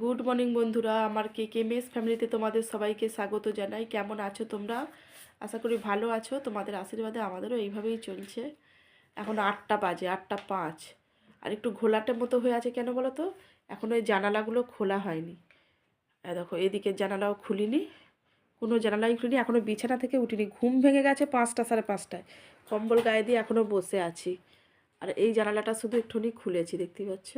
Good morning বন্ধুরা, আমার কে mace ফ্যামিলিতে তোমাদের সবাইকে স্বাগত জানাই। কেমন আছো তোমরা? আশা করি ভালো আছো। তোমাদের আশীর্বাদে আমাদেরও এইভাবেই চলছে। এখন 8টা বাজে, 8টা 5। আর একটু ঘোলাটে মতো হয়ে আছে, কেন বলো তো? এখন ওই জানালাগুলো খোলা হয়নি। দেখো, এদিকে জানালাও খুলিনি, কোনো জানালাই খুলিনি, এখনও বিছানা থেকে উঠিনি। ঘুম ভেঙে গেছে 5টা 5:30টায়। কম্বল গায়ে দিয়ে এখনও বসে আছি। আর এই জানালাটা শুধু একটুখানি খুলেছি, দেখতেই পাচ্ছ।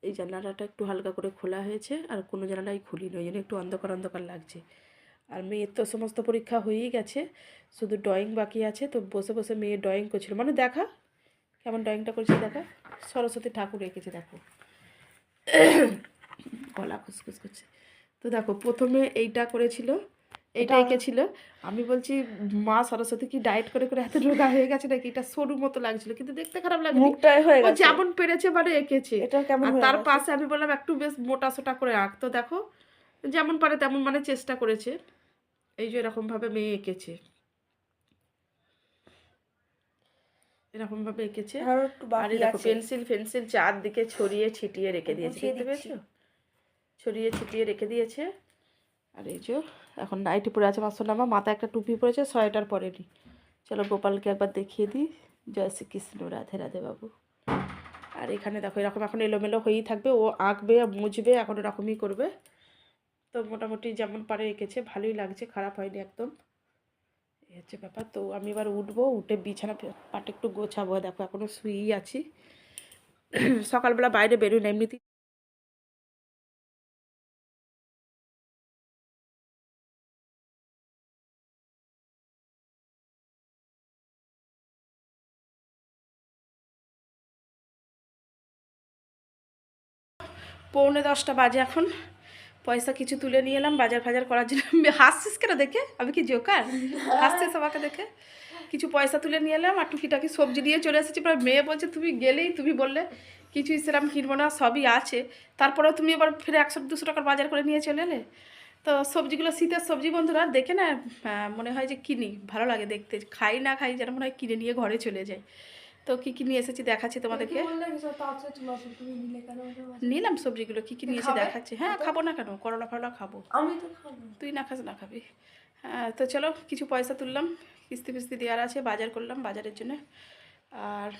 এই জানালাটা একটু হালকা করে খোলা হয়েছে, আর কোনো জানালাই খুলিনি, ওই জন্য একটু অন্ধকার অন্ধকার লাগছে। আর মেয়ের তো সমস্ত পরীক্ষা হয়েই গেছে, শুধু ড্রয়িং বাকি আছে। তো বসে বসে মেয়ে ড্রয়িং করছিল, মানে দেখা কেমন ড্রয়িংটা করছে দেখা। সরস্বতী ঠাকুর এঁকেছে, দেখো গলা খুসখুস করছে। তো দেখো, প্রথমে এইটা করেছিল, এইটা এঁকেছিল। আমি বলছি, মা সরস্বতী কি ডায়েট করে করে এত রোগা হয়ে গেছে নাকি? এটা সরু মতো লাগছিল, কিন্তু দেখতে খারাপ লাগে, মুখটাই হয়ে গেছে। যেমন পেরেছে মানে এঁকেছে। আর তার পাশে আমি বললাম একটু বেশ মোটা সোটা করে আঁক। তো দেখো, যেমন পারে তেমন মানে চেষ্টা করেছে। এই যে এরকম ভাবে মেয়ে এঁকেছে, এরকম ভাবে এঁকেছে। আর এই দেখো, পেন্সিল চারদিকে ছড়িয়ে ছিটিয়ে রেখে দিয়েছে, দেখতে পেয়েছো? ছড়িয়ে ছিটিয়ে রেখে দিয়েছে। আর এই যে এখন নাইটি পরে আছে, মাসুর নামা মাথায় একটা টুপি পরেছে, সোয়েটার পরেনি। চলো গোপালকে একবার দেখিয়ে দিই। জয় শ্রীকৃষ্ণ, রাধে রাধে বাবু। আর এখানে দেখো, এরকম এখন এলোমেলো হয়েই থাকবে, ও আঁকবে মুছবে, এখন এরকমই করবে। তো মোটামুটি যেমন পারে এঁকেছে, ভালোই লাগছে, খারাপ হয়নি একদম। এই হচ্ছে ব্যাপার। তো আমি এবার উঠবো, উঠে বিছানা পাটে একটু গোছাবো। দেখো এখনও শুয়েই আছি, সকালবেলা বাইরে বেরোই না এমনিতেই। পৌনে 10টা বাজে এখন। পয়সা কিছু তুলে নিয়ে এলাম বাজার ফাজার করার জন্য। হাসছিস কেন দেখে? আমি কি জোকার? হাসছিস আমাকে দেখে? কিছু পয়সা তুলে নিয়ে এলাম, আর টুকিটাকি সবজি নিয়ে চলে এসেছি। প্রায় মেয়ে বলছে, তুমি গেলেই তুমি বললে কিছুই সেরকম কিনবো না, সবই আছে, তারপরেও তুমি এবার ফিরে 100-200 টাকার বাজার করে নিয়ে চলে এলে। তো সবজিগুলো শীতের সবজি বন্ধুরা, দেখে না মনে হয় যে কিনি, ভালো লাগে দেখতে। খাই না খাই যেন মনে হয় কিনে নিয়ে ঘরে চলে যায়। তো কী কী নিয়ে এসেছি দেখাচ্ছি তোমাদেরকে। নিলাম সবজিগুলো, কী কী নিয়ে এসে দেখাচ্ছি। হ্যাঁ, খাবো না কেন? করলা ফরলা খাবো। আমি তো খাবো, তুই না খাস না খাবি। হ্যাঁ, তো চলো কিছু পয়সা তুললাম, কিস্তি ফিস্তি দেওয়ার আছে, বাজার করলাম বাজারের জন্য। আর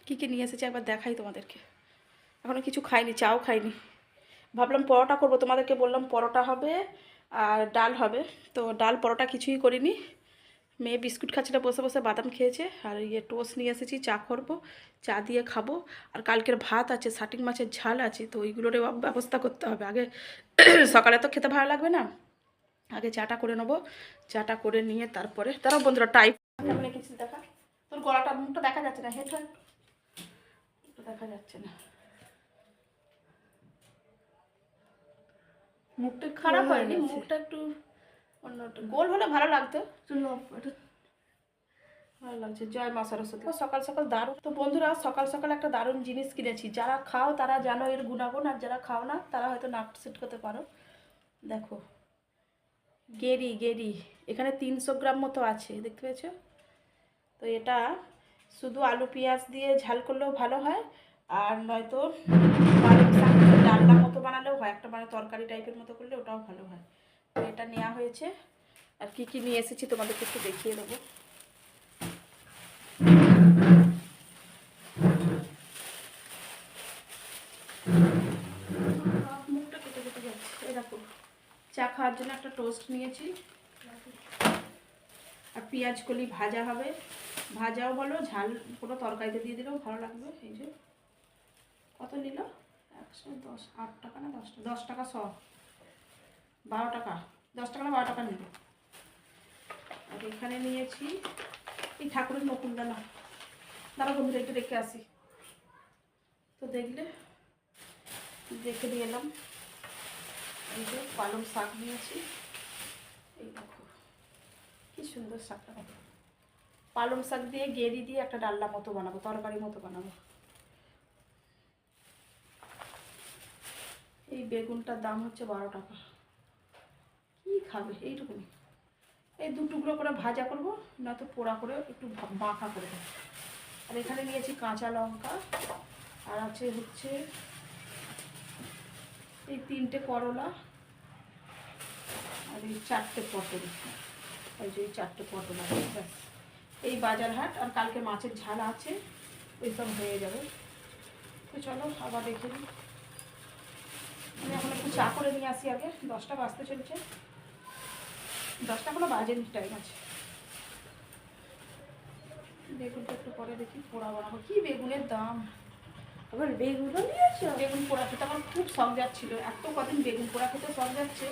কী কী নিয়ে এসেছি একবার দেখাই তোমাদেরকে। এখনও কিছু খাইনি, চাও খাইনি। ভাবলাম পরোটা করবো, তোমাদেরকে বললাম পরোটা হবে আর ডাল হবে। তো ডাল পরোটা কিছুই করিনি। মেয়ে বিস্কুট খাচ্ছিল বসে বসে, বাদাম খেয়েছে। আর টোস্ট নিয়ে এসেছি, চা করবো, চা দিয়ে খাবো। আর কালকের ভাত আছে, শাটিং মাছের ঝাল আছে, তো ওইগুলোর ব্যবস্থা করতে হবে আগে। সকালে তো খেতে ভালো লাগবে না, আগে চাটা করে নেবো। চাটা করে নিয়ে তারপরে তারা বন্ধুরা টাইপ কেমন রেখেছিস দেখা। তোর গলাটা মুখটা দেখা যাচ্ছে না, হেড দেখা যাচ্ছে না। মুখটা খারাপ হয়নি, মুখটা একটু অন্য গোল হলে ভালো লাগতো। ভালো লাগছে। জয় মা সরস্বতী। সকাল সকাল দারুণ। তো বন্ধুরা, সকাল সকাল একটা দারুণ জিনিস কিনেছি। যারা খাও তারা জানো এর গুণাগুণ, আর যারা খাও না তারা হয়তো নাক সেট করতে পারো। দেখো, গেরি এখানে 300 গ্রাম মতো আছে, দেখতে পেয়েছো? তো এটা শুধু আলু পেঁয়াজ দিয়ে ঝাল করলেও ভালো হয়, আর নয়তো পালং শাক ডালনা মতো বানালেও হয়, একটা মানে তরকারি টাইপের মতো করলে ওটাও ভালো হয়। তো এটা নেওয়া হয়েছে। আর কি কি নিয়ে এসেছি তোমাদেরকে একটু দেখিয়ে দেবো। মুখটা কেটে কেটে যাচ্ছে। এরকম চা খাওয়ার জন্য একটা টোস্ট নিয়েছি, আর পেঁয়াজ কলি ভাজা হবে। ভাজাও বলো, ঝাল কোনো তরকারিতে দিয়ে দিলেও ভালো লাগবে। এই যে কত নিল, 110, 8 টাকা না 10 টাকা, 10 টাকা 100, 12 টাকা, 10 টাকা না 12 টাকা নিল। আর এখানে নিয়েছি এই ঠাকুরের নকুলদানা। দাঁড়া বন্ধুরা, একটু দেখে আসি। তো দেখলে দেখে নিয়ে এলাম। এই যে পালং শাক নিয়েছি, এই দেখো কি সুন্দর শাকটা। পালং শাক দিয়ে গেরি দিয়ে একটা ডালনা মতো বানাবো, তরকারি মতো বানাবো। এই বেগুনটার দাম হচ্ছে 12 টাকা। কি খাবে এইটুকুনি? এই 2 টুকরো করে ভাজা করবো, নয়তো পোড়া করে একটু মাখা করে দেবো। আর এখানে নিয়েছি কাঁচা লঙ্কা, আর আছে হচ্ছে এই 3টে করলা আর এই 4টে পটল, এই যে এই 4টে পটল আছে, ব্যাস এই বাজার হাট। আর কালকে মাছের ঝাল আছে, ওইসব হয়ে যাবে। তো চলো আবার দেখে নিই। আমি এখন একটু চা করে নিয়ে আসি আগে, 10টা বাজতে চলছে, 10টা কোনো বাজেনি, টাইম আছে। বেগুনটা একটু পরে দেখি পোড়া বানাবো। কি বেগুনের দাম! আবার বেগুনও নিয়েছো? বেগুন পোড়া খেতে আমার খুব শখ যাচ্ছিল, এত কদিন বেগুন পোড়া খেতে শখ যাচ্ছে।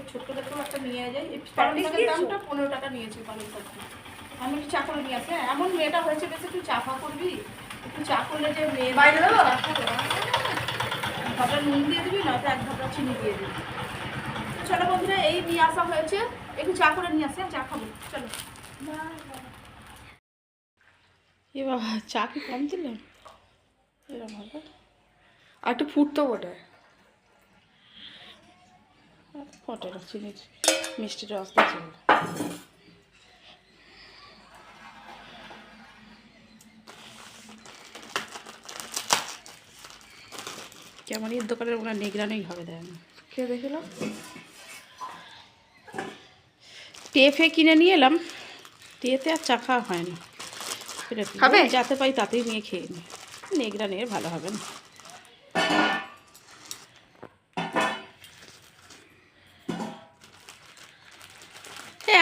ছোট্ট দেখেও একটা নিয়ে যায়। এই পালং শাকের দামটা 15 টাকা নিয়েছে পালং শাকটা। আমি একটু চা করে নিয়ে আসি। এমন মেয়েটা হয়েছে, বেশি একটু চা ফা করবি, একটু চা করলে যে মেয়ে ভাবটা নুন দিয়ে দিবি, নয়তো 1 ভাবটা চিনি দিয়ে দিবি। চলো বন্ধুরা, এই নিয়ে আসা হয়েছে, একটু চা করে নিয়ে আসি, চা খাবো। চলো। এ বাবা, চা কি কম দিলেন? এরকম হবে আর একটু ফুটতো বটে, ফটে না, চিনি মিষ্টি রস দিয়েছে। কেমন এর দোকানের ওনার নিগরানেই হবে, দেন খেয়ে দেখিলাম। টেফে কিনে নিয়ে এলাম, টেতে আর চা খাওয়া হয় না, খাবে যাতে পাই তাতেই নিয়ে খেয়ে নি, নেগরা নিয়ে ভালো হবে না।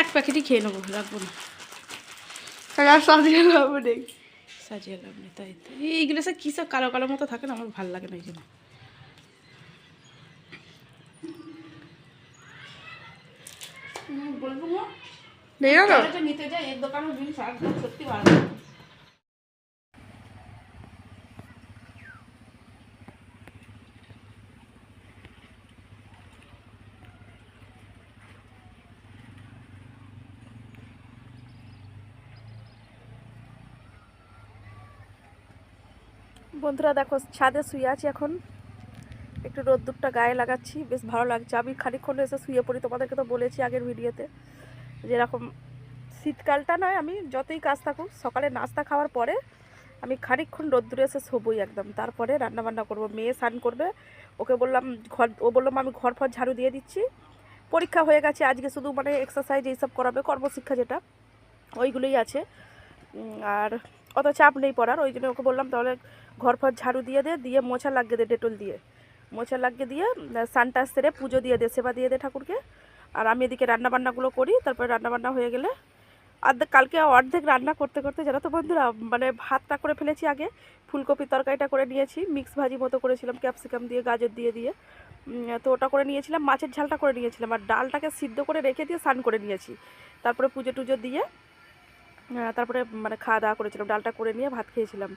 এক প্যাকেটই খেয়ে নেবো, রাখবো না, সাজিয়ে লাভ নেই, সাজিয়ে লাভ নেই। তাই তো এইগুলো সব কী সব কালো কালো মতো থাকে না, আমার ভালো লাগে না এই জন্য। বলবো নিতে যাই এক দোকানের জিনিস একদম সত্যি ভালো। বন্ধুরা দেখো, ছাদে শুয়ে আছি এখন, একটু রোদ্দুরটা গায়ে লাগাচ্ছি, বেশ ভালো লাগছে। আমি খানিকক্ষণ এসে শুয়ে পড়ি, তোমাদেরকে তো বলেছি আগের ভিডিওতে, যেরকম শীতকালটা নয়, আমি যতই কাজ থাকুক সকালে নাস্তা খাওয়ার পরে আমি খানিকক্ষণ রোদ্দুরে এসে শোবই একদম, তারপরে রান্নাবান্না করবো। মেয়ে স্নান করবে, ওকে বললাম ও বললাম আমি ঘর ফর ঝাড়ু দিয়ে দিচ্ছি, পরীক্ষা হয়ে গেছে আজকে, শুধু মানে এক্সারসাইজ এইসব করাবে, কর্মশিক্ষা যেটা, ওইগুলোই আছে, আর অত চাপ নেই পড়ার। ওই জন্য ওকে বললাম তাহলে ঘর ফর ঝাড়ু দিয়ে মোছা লাগিয়ে দে, ডেটল দিয়ে মোছা লাগিয়ে দিয়ে সানটা সেরে পুজো দিয়ে দে, সেবা দিয়ে দে ঠাকুরকে। আর আমি এদিকে রান্নাবান্নাগুলো করি, তারপরে রান্নাবান্না হয়ে গেলে কালকে অর্ধেক রান্না করতে করতে জানো তো বন্ধুরা, মানে ভাতটা করে ফেলেছি আগে, ফুলকপির তরকারিটা করে নিয়েছি, মিক্স ভাজি মতো করেছিলাম ক্যাপসিকাম দিয়ে গাজর দিয়ে তো ওটা করে নিয়েছিলাম, মাছের ঝালটা করে নিয়েছিলাম, আর ডালটাকে সিদ্ধ করে রেখে দিয়ে স্নান করে নিয়েছি, তারপরে পুজো টুজো দিয়ে তারপরে মানে খাওয়া দাওয়া করেছিলাম, ডালটা করে নিয়ে ভাত খেয়েছিলাম।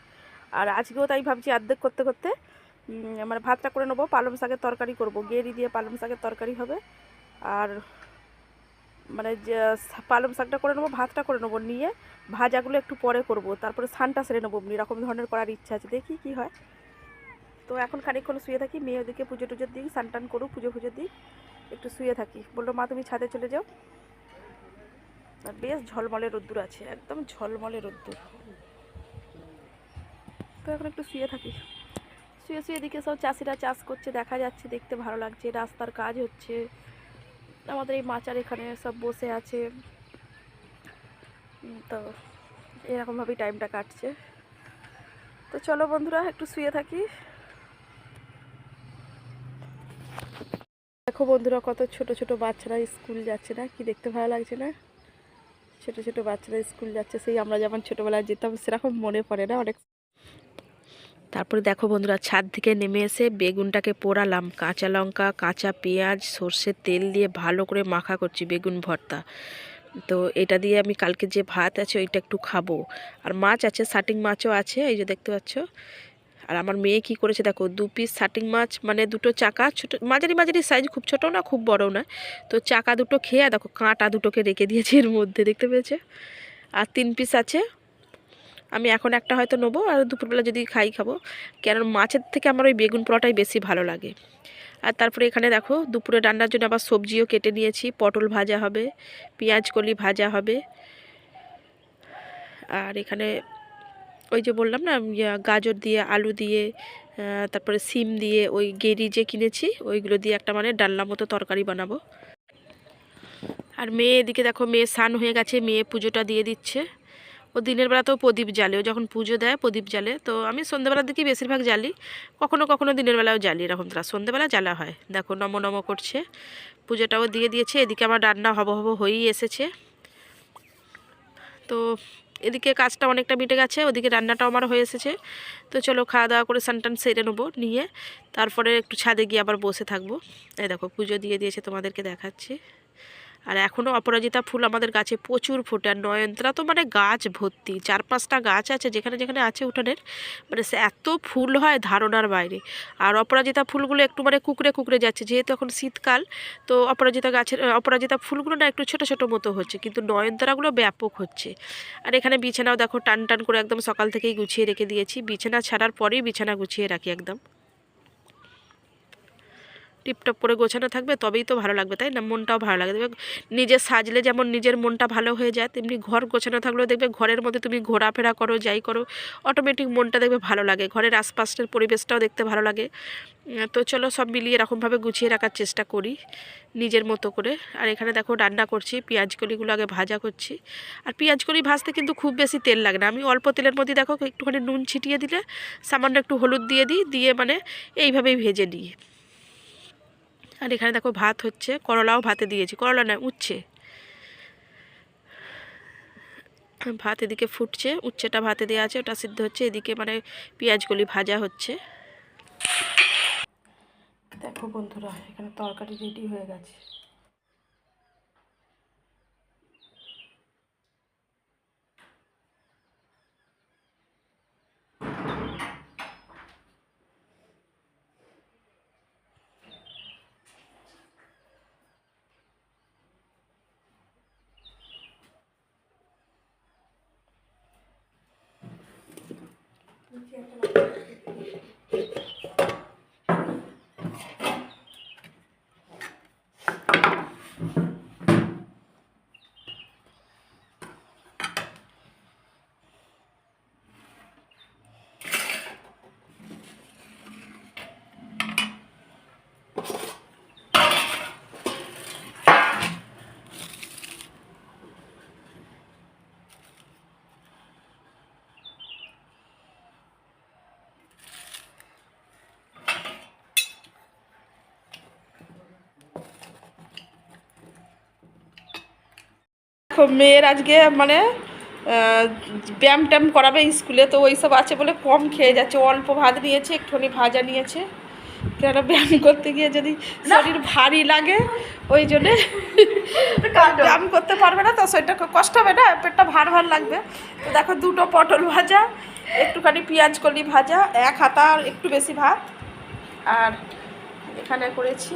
আর আজকেও তাই ভাবছি অর্ধেক করতে করতে মানে ভাতটা করে নেবো, পালং শাকের তরকারি করব, গেঁড়ি দিয়ে পালং শাকের তরকারি হবে, আর মানে যে পালং শাকটা করে নেবো, ভাতটা করে নেবো, নিয়ে ভাজাগুলো একটু পরে করব, তারপরে স্নানটা সেরে নেবো, এরকম ধরনের করার ইচ্ছা আছে, দেখি কি হয়। তো এখন খানিকক্ষণ শুয়ে থাকি, মেয়ে ওদিকে পুজো টুজোর দিই, স্নান টান করুক, পুজো দিই, একটু শুয়ে থাকি। বললো মা তুমি ছাদে চলে যাও, আর বেশ ঝলমলে রোদ্দুর আছে, একদম ঝলমলে রোদ্দুর। তো এখন একটু শুয়ে থাকি, শুয়ে এদিকে সব চাষিরা চাষ করছে দেখা যাচ্ছে, দেখতে ভালো লাগছে, রাস্তার কাজ হচ্ছে, আমাদের এই মাচার এখানে সব বসে আছে, তো এরকমভাবেই টাইমটা কাটছে। তো চলো বন্ধুরা একটু শুয়ে থাকি। দেখো বন্ধুরা, কত ছোট ছোট বাচ্চারা স্কুল যাচ্ছে না, কি দেখতে ভালো লাগছে না, ছোট ছোট বাচ্চারা স্কুল যাচ্ছে, সেই আমরা যেমন ছোটোবেলায় যেতাম সেরকম মনে পড়ে না অনেক। তারপরে দেখো বন্ধুরা, ছাদ থেকে নেমে এসে বেগুনটাকে পোড়ালাম, কাঁচা লঙ্কা, কাঁচা পেঁয়াজ, সর্ষের তেল দিয়ে ভালো করে মাখা করছি বেগুন ভর্তা। তো এটা দিয়ে আমি কালকে যে ভাত আছে ওইটা একটু খাবো, আর মাছ আছে, শাটিং মাছও আছে, এই যে দেখতে পাচ্ছ। আর আমার মেয়ে কি করেছে দেখো, 2 পিস শাটিং মাছ, মানে দুটো চাকা, ছোটো মাঝারি মাঝারি সাইজ, খুব ছোটো না খুব বড়ও না, তো চাকা দুটো খেয়ে দেখো কাঁটা দুটোকে রেখে দিয়েছে এর মধ্যে, দেখতে পেয়েছে। আর 3 পিস আছে, আমি এখন একটা হয়তো নেবো, আর দুপুরবেলা যদি খাবো, কেন মাছের থেকে আমার ওই বেগুন পোড়াটাই বেশি ভালো লাগে। আর তারপরে এখানে দেখো দুপুরে রান্নার জন্য আবার সবজিও কেটে নিয়েছি, পটল ভাজা হবে, পেঁয়াজ কলি ভাজা হবে, আর এখানে ওই যে বললাম না গাজর দিয়ে, আলু দিয়ে, তারপরে সিম দিয়ে, ওই গেরি যে কিনেছি ওইগুলো দিয়ে একটা মানে ডালনা মতো তরকারি বানাবো। আর মেয়ে এদিকে দেখো, মেয়ে স্নান হয়ে গেছে, মেয়ে পুজোটা দিয়ে দিচ্ছে। ও দিনের বেলাতেও প্রদীপ জ্বালে, ও যখন পুজো দেয় প্রদীপ জ্বালে। তো আমি সন্ধ্যেবেলার দিকেই বেশিরভাগ জ্বালি, কখনো কখনো দিনের বেলাও জ্বালি, এরকম তারা সন্ধ্যেবেলা জ্বালা হয়। দেখো নম নম করছে, পুজোটাও দিয়ে দিয়েছে। এদিকে আমার রান্না হব হব হয়েই এসেছে। তো এদিকে কাজটা অনেকটা মিটে গেছে, ওদিকে রান্নাটাও আমার হয়ে এসেছে। তো চলো খাওয়া দাওয়া করে স্নান টান সেরে নেবো, নিয়ে তারপরে একটু ছাদে গিয়ে আবার বসে থাকবো। এই দেখো পুজো দিয়ে দিয়েছে, তোমাদেরকে দেখাচ্ছি। আর এখনও অপরাজিতা ফুল আমাদের গাছে প্রচুর ফোটে। আর নয়নতারা তো মানে গাছ ভর্তি, 4-5টা গাছ আছে যেখানে যেখানে আছে উঠানের, মানে সে এত ফুল হয় ধারণার বাইরে। আর অপরাজিতা ফুলগুলো একটু মানে কুকড়ে কুকড়ে যাচ্ছে, যেহেতু এখন শীতকাল। তো অপরাজিতা ফুলগুলো না একটু ছোটো ছোটো মতো হচ্ছে, কিন্তু নয়নতারাগুলো ব্যাপক হচ্ছে। আর এখানে বিছানাও দেখো টান টান করে একদম সকাল থেকেই গুছিয়ে রেখে দিয়েছি। বিছানা ছাড়ার পরেই বিছানা গুছিয়ে রাখি একদম টিপটপ করে গোছানো থাকবে, তবেই তো ভালো লাগবে, তাই না? মনটাও ভালো লাগে। দেখবে নিজে সাজলে যেমন নিজের মনটা ভালো হয়ে যায়, তেমনি ঘর গোছানো থাকলেও দেখবে ঘরের মধ্যে তুমি ঘোরাফেরা করো, যাই করো, অটোমেটিক মনটা দেখবে ভালো লাগে, ঘরের আশপাশের পরিবেশটাও দেখতে ভালো লাগে। তো চলো সব মিলিয়ে এরকমভাবে গুছিয়ে রাখার চেষ্টা করি নিজের মতো করে। আর এখানে দেখো রান্না করছি, পেঁয়াজকলিগুলো আগে ভাজা করছি। আর পেঁয়াজকলি ভাজতে কিন্তু খুব বেশি তেল লাগে না, আমি অল্প তেলের মধ্যে দেখো একটুখানি নুন ছিটিয়ে দিলে, সামান্য একটু হলুদ দিয়ে দিই, দিয়ে মানে এইভাবেই ভেজে নিই। আর এখানে দেখো ভাত হচ্ছে, করলাও ভাতে দিয়েছি, করলা নয় উচ্ছে, ভাত এদিকে ফুটছে, উচ্ছেটা ভাতে দেওয়া আছে, ওটা সিদ্ধ হচ্ছে। এদিকে মানে পেঁয়াজগুলি ভাজা হচ্ছে। দেখো বন্ধুরা, এখানে তরকারি রেডি হয়ে গেছে। মেয়ের আজকে মানে ব্যায়াম ট্যাম করাবে স্কুলে, তো ওই সব আছে বলে কম খেয়ে যাচ্ছে, অল্প ভাত নিয়েছে, একটুখানি ভাজা নিয়েছে। কেন ব্যায়াম করতে গিয়ে যদি শরীর ভারী লাগে, ওই জন্যে ব্যায়াম করতে পারবে না, তো শরীরটা কষ্ট হবে না, পেটটা ভার ভার লাগবে। তো দেখো 2টো পটল ভাজা, একটুখানি পেঁয়াজ কলি ভাজা, 1 হাতা আর একটু বেশি ভাত। আর এখানে করেছি,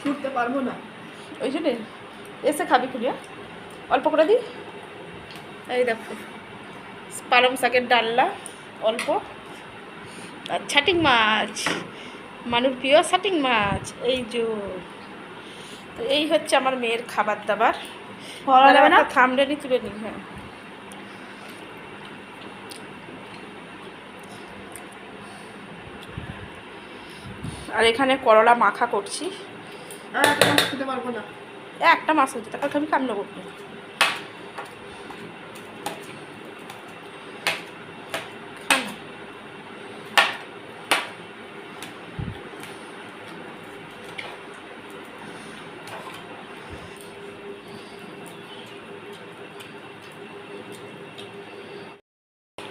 ছুটতে পারবো না ওই জন্যে, এসে খাবি খুলিয়া অল্প করে দিই। এই দেখো পালং শাকের ডালনা অল্প, আর ছাটিং মাছ, মানুষ প্রিয় ছাটিং মাছ, এই যে। তো এই হচ্ছে আমার মেয়ের খাবার দাবার। থামড়েনি তুলে নিই। হ্যাঁ, আর এখানে করলা মাখা করছি। খেতে পারবো না, একটা মাছ হচ্ছে, তারপর আমি কান্না করবো।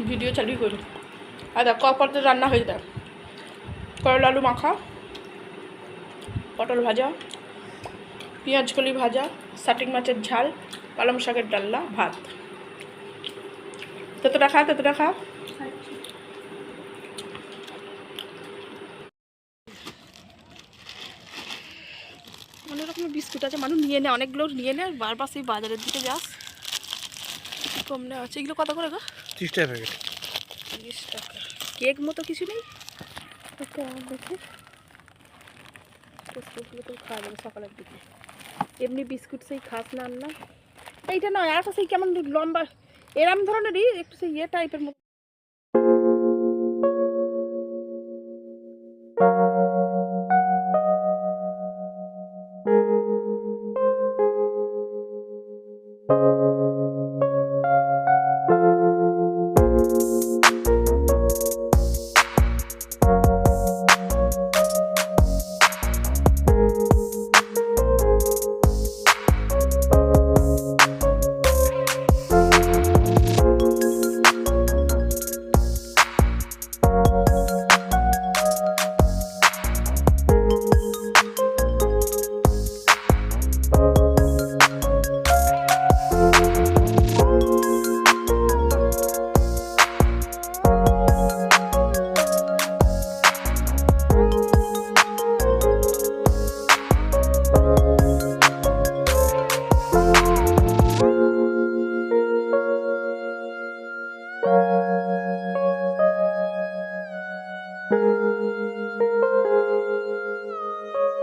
ভিডিও চালু করি। আর দেখো অপরতে রান্না হয়ে যায়, করলা আলু মাখা, পটল ভাজা, পেঁয়াজ কলি ভাজা, শাটিং মাছের ঝাল, পালং শাকের ডালনা, ভাত। ততটা খা, ততটা খা। অনেক রকমের বিস্কুট আছে, মানুষ নিয়ে নেয়, অনেকগুলো নিয়ে নেয়, বারবার সেই বাজারের দিকে যাস, কম নেওয়া আছে। এগুলো কত করে গো? 30 টাকা প্যাকেট। 30 টাকা। কেক মতো কিছু নেই? দেখি বিস্কুটগুলো তো খাওয়া যাবে সকালের দিকে, এমনি বিস্কুট সেই খাস না না, এইটা নয়, আর একটা সেই কেমন লম্বা এরম ধরনেরই একটু সেই ইয়ে টাইপের মতো।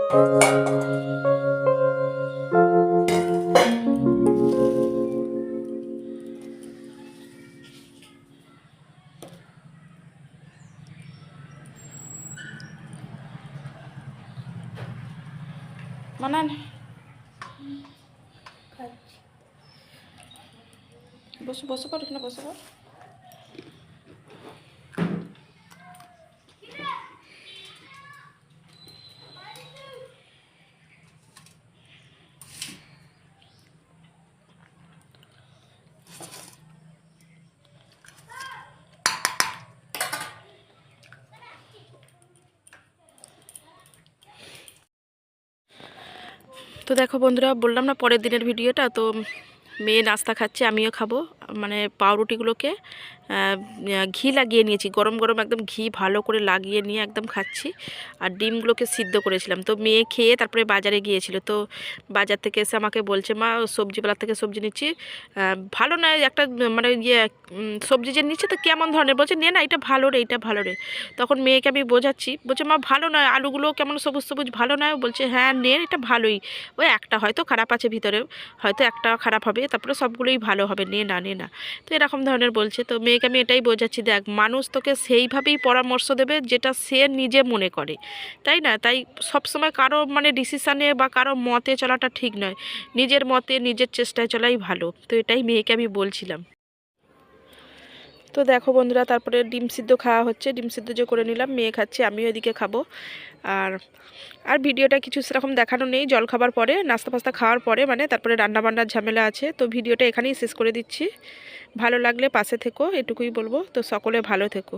মানান বসে বসে পড়, এখানে বসে পড়। তো দেখো বন্ধুরা, বললাম না পরের দিনের ভিডিওটা, তো মেয়ে নাস্তা খাচ্ছে, আমিও খাবো। মানে পাউরুটিগুলোকে ঘি লাগিয়ে নিয়েছি, গরম গরম একদম ঘি ভালো করে লাগিয়ে নিয়ে একদম খাচ্ছি। আর ডিমগুলোকে সিদ্ধ করেছিলাম। তো মেয়ে খেয়ে তারপরে বাজারে গিয়েছিল, তো বাজার থেকে এসে আমাকে বলছে, মা সবজিওয়ালার থেকে সবজি নিচ্ছি, ভালো নয় একটা, মানে সবজি যে নিচ্ছে তো কেমন ধরনের, বলছে নে না এটা ভালো রে, এটা ভালো রে। তখন মেয়েকে আমি বোঝাচ্ছি, বলছে মা ভালো নয়, আলুগুলো কেমন সবুজ সবুজ, ভালো নয়। বলছে হ্যাঁ নে, এটা ভালোই, ওই একটা হয়তো খারাপ আছে ভিতরে, হয়তো একটা খারাপ হবে, তারপরে সবগুলোই ভালো হবে, নে না নে না। তো এরকম ধরনের বলছে। তো মেয়েকে আমি এটাই বোঝাচ্ছি, দেখ মানুষ তোকে সেইভাবেই পরামর্শ দেবে যেটা সে নিজে মনে করে, তাই না? তাই সবসময় কারো মানে ডিসিশানে বা কারো মতে চলাটা ঠিক নয়, নিজের মতে নিজের চেষ্টায় চলাই ভালো। তো এটাই মেয়েকে আমি বলছিলাম। তো দেখো বন্ধুরা, তারপরে ডিম সিদ্ধ খাওয়া হচ্ছে, ডিম সিদ্ধ যে করে নিলাম, মেয়ে খাচ্ছে, আমিও এদিকে খাবো। আর আর ভিডিওটা কিছু সেরকম দেখানো নেই, জল খাবার পরে, নাস্তা ফাস্তা খাওয়ার পরে, মানে তারপরে রান্নাবান্নার ঝামেলা আছে। তো ভিডিওটা এখানেই শেষ করে দিচ্ছি। ভালো লাগলে পাশে থেকো, এটুকুই বলবো। তো সকলে ভালো থেকো।